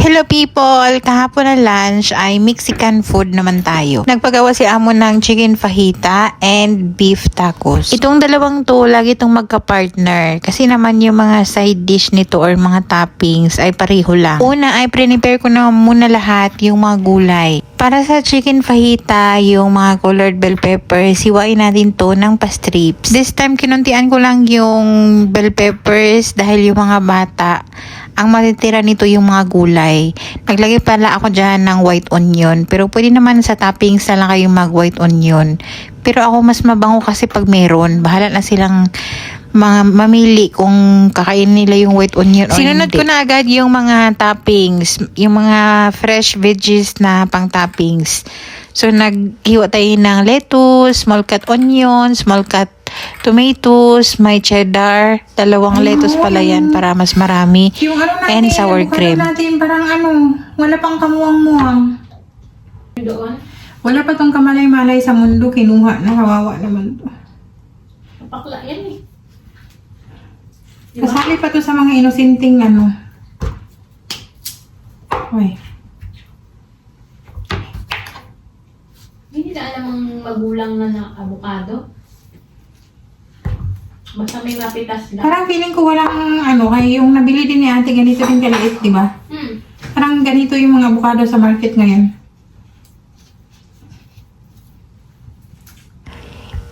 Hello people! Kahapon na lunch ay Mexican food naman tayo. Nagpagawa si amo ng chicken fajita and beef tacos. Itong dalawang to, lagi itong magka-partner. Kasi naman yung mga side dish nito or mga toppings ay pareho lang. Una ay prepare ko na muna lahat yung mga gulay. Para sa chicken fajita, yung mga colored bell pepper, siwain natin to ng pastrips. This time, kinuntian ko lang yung bell peppers dahil yung mga bata, ang matitira nito yung mga gulay. Naglagay pala ako dyan ng white onion. Pero pwede naman sa toppings na lang kayong mag white onion. Pero ako mas mabango kasi pag meron. Bahala na silang mamili kung kakain nila yung white onion o sinunod hindi. Ko na agad yung mga toppings. Yung mga fresh veggies na pang toppings. So naghiwa tayo ng lettuce, small cut onion, small cut tomatoes, may cheddar, dalawang lettuce pala yan para mas marami, yung ano natin, and sour cream. Natin, parang wala pang kamuang-muang. Doon? Wala pa tong kamalay-malay sa mundo, kinuha na, kawawa naman to. Napakla yan eh. Diba? Kasali pa to sa mga inusinting Uy. Hindi na alam ang magulang na ng avocado. Basta may mapitas lang. Parang feeling ko walang kaya yung nabili din ni ate, ganito din kaliit, di ba? Parang ganito yung mga avocado sa market ngayon.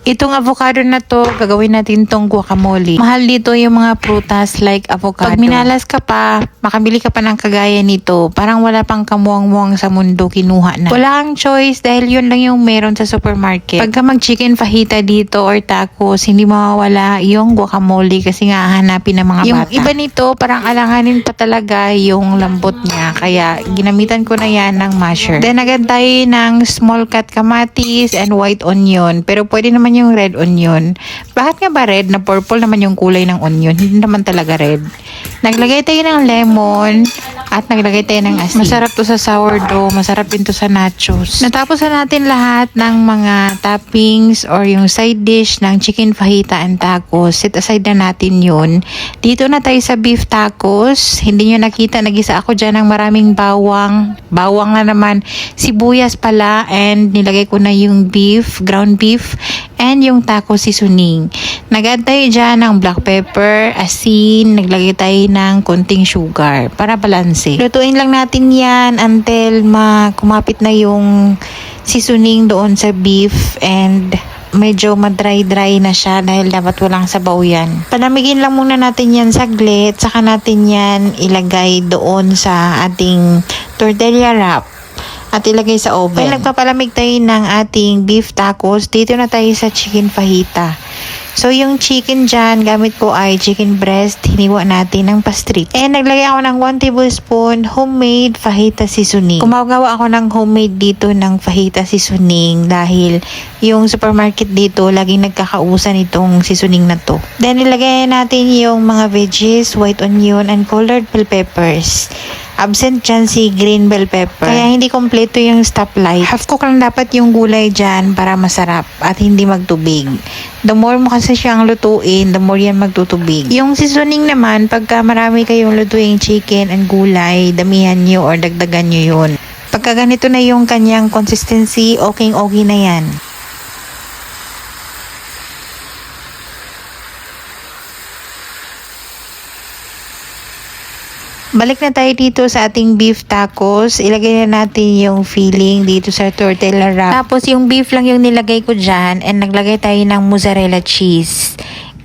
Itong avocado na to, gagawin natin tong guacamole. Mahal dito yung mga prutas like avocado. Pag minalas ka pa, makabili ka pa ng kagaya nito. Parang wala pang kamuang-muang sa mundo, kinuha na. Wala kang choice dahil yun lang yung meron sa supermarket. Pagka mag-chicken fajita dito or tacos, hindi mawawala yung guacamole kasi nga hanapin ng mga bata. Yung iba nito, parang alanganin pa talaga yung lambot niya. Kaya ginamitan ko na yan ng masher. Then agad tayo ng small cut kamatis and white onion. Pero pwede naman yung red onion. Bakit nga ba red? Na purple naman yung kulay ng onion. Hindi naman talaga red. Naglagay tayo ng lemon at naglagay tayo ng asin. Masarap to sa sourdough. Masarap din to sa nachos. Natapos na natin lahat ng mga toppings or yung side dish ng chicken fajita and tacos. Set aside na natin yun. Dito na tayo sa beef tacos. Hindi nyo nakita, nagisa ako dyan ng maraming bawang. Bawang na naman. Sibuyas pala and nilagay ko na yung beef, ground beef and yung taco seasoning. Nag-add tayo dyan ng black pepper, asin, naglagay tayo ng konting sugar para balanse. Lutuin lang natin yan until kumapit na yung seasoning doon sa beef and medyo madry-dry na siya dahil dapat walang sabaw yan. Palamigin lang muna natin yan saglit, saka natin yan ilagay doon sa ating tortilla wrap at ilagay sa oven. Well, nagpapalamig tayo ng ating beef tacos. Dito na tayo sa chicken fajita. So, yung chicken dyan, gamit ko ay chicken breast. Hiniwa natin ng pastrip. And naglagay ako ng 1 tablespoon homemade fajita seasoning. Gumagawa ako ng homemade dito ng fajita seasoning dahil yung supermarket dito, laging nagkakausan itong seasoning na to. Then, ilagay natin yung mga veggies, white onion, and colored bell peppers. Absent dyan si green bell pepper. Kaya hindi kompleto yung stoplight. Half cook lang dapat yung gulay dyan para masarap at hindi magtubig. The more mo kasi siyang lutuin, the more yan magtutubig. Yung seasoning naman, pagka marami kayong lutuing chicken and gulay, damihan nyo or dagdagan nyo yun. Pagka ganito na yung kanyang consistency, okay na yan. Balik na tayo dito sa ating beef tacos. Ilagay na natin yung filling dito sa tortilla wrap. Tapos yung beef lang yung nilagay ko dyan and naglagay tayo ng mozzarella cheese.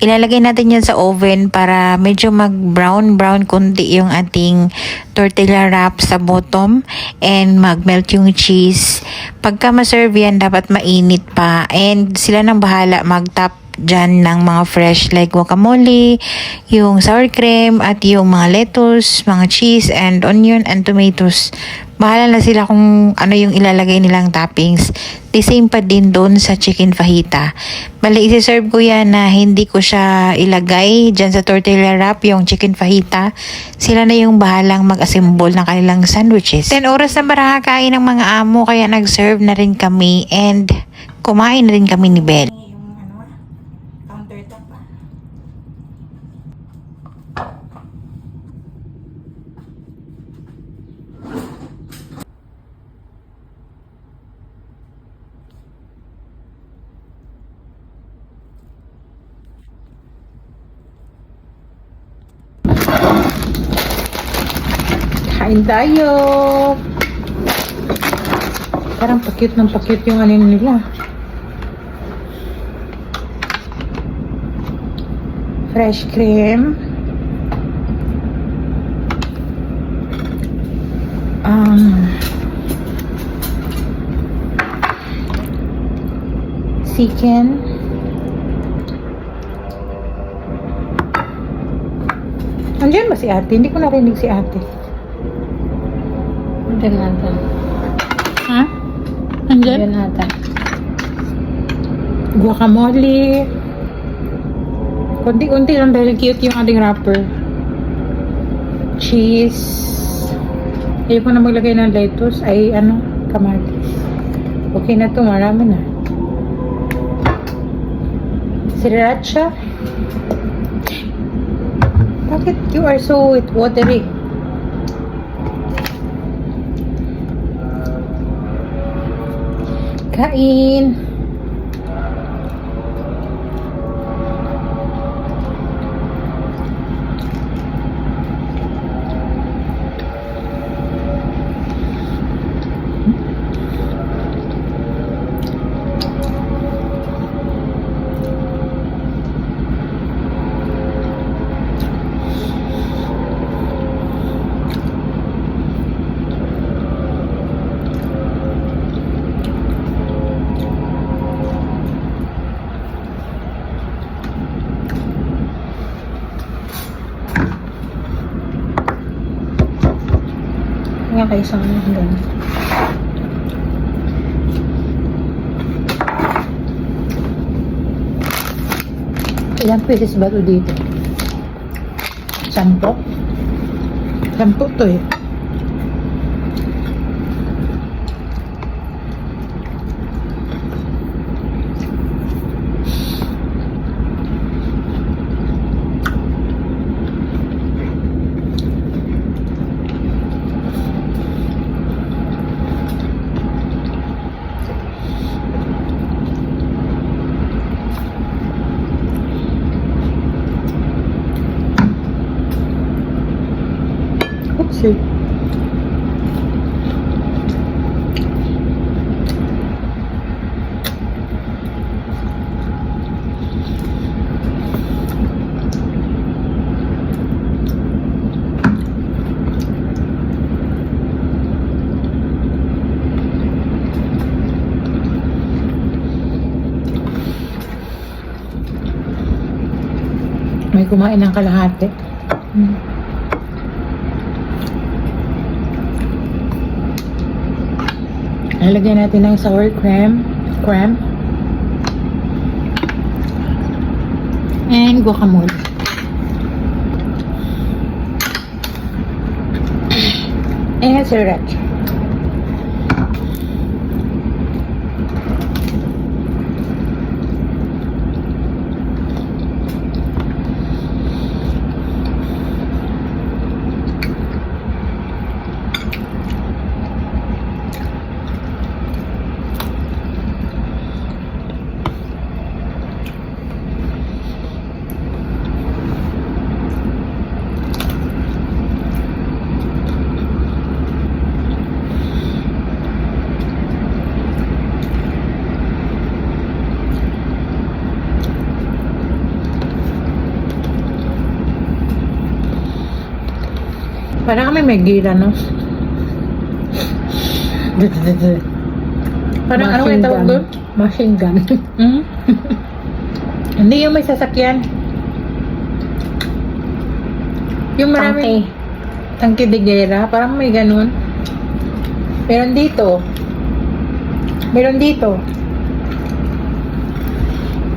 Ilalagay natin yan sa oven para medyo mag-brown kundi yung ating tortilla wrap sa bottom and mag-melt yung cheese. Pagka ma-serve yan, dapat mainit pa and sila nang bahala mag-top dyan ng mga fresh like guacamole, yung sour cream at yung mga lettuce, mga cheese and onion and tomatoes. Bahala na sila kung ano yung ilalagay nilang toppings. The same pa din doon sa chicken fajita. Bali, isi-serve ko yan na hindi ko siya ilagay dyan sa tortilla wrap, yung chicken fajita. Sila na yung bahalang mag-assemble ng kanilang sandwiches. 10 oras na ba kakain ng mga amo kaya nag-serve na rin kami and kumain na rin kami ni Belle. Kain tayo! Parang pa-cute ng pa-cute yung ano nila. Fresh cream. Chicken. Andiyan ba si ate? Hindi ko narinig si ate. Diyan ata. Ha? Andiyan? Diyan ata. Guacamole. Kunti-kunti lang dahil cute yung ating wrapper. Cheese. Ayaw ko na maglagay ng lettuce. Ay, kamatis. Okay na to, marami na. Sriracha. Bakit you are so watery? Kain. Nga kayo sa mga hanggang. Ilang pieces ba ito dito? 10? 10 to eh. Oopsie. May kumain ng kalahati. Lalagyan natin ng sour cream, and guacamole. And sriracha. Parang kami may gira, no? Parang ano yung tawag doon? Machine gun. Hindi yung may sasakyan. Yung maraming tangke de guerra, parang may ganun. Meron dito.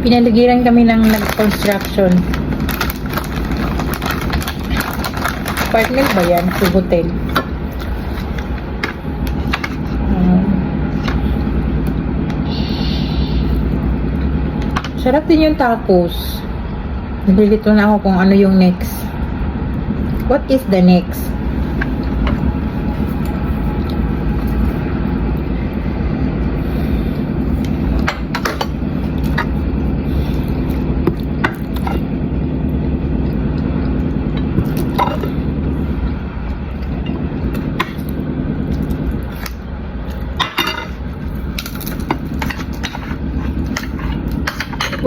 Pinaligiran kami ng nag-construction. Apartment ba yan? Sa hotel. Sarap din yung tacos. Nalilito na ako kung ano yung next. What is the next?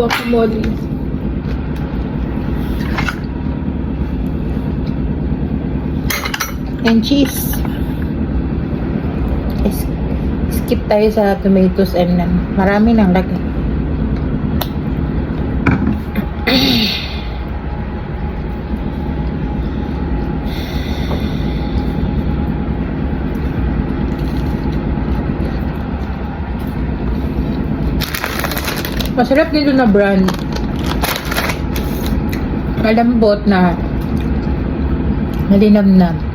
guacamole. And cheese. Skip tayo sa tomatoes and marami nang lagay. Masarap dito na brand. Malambot na malinamnam.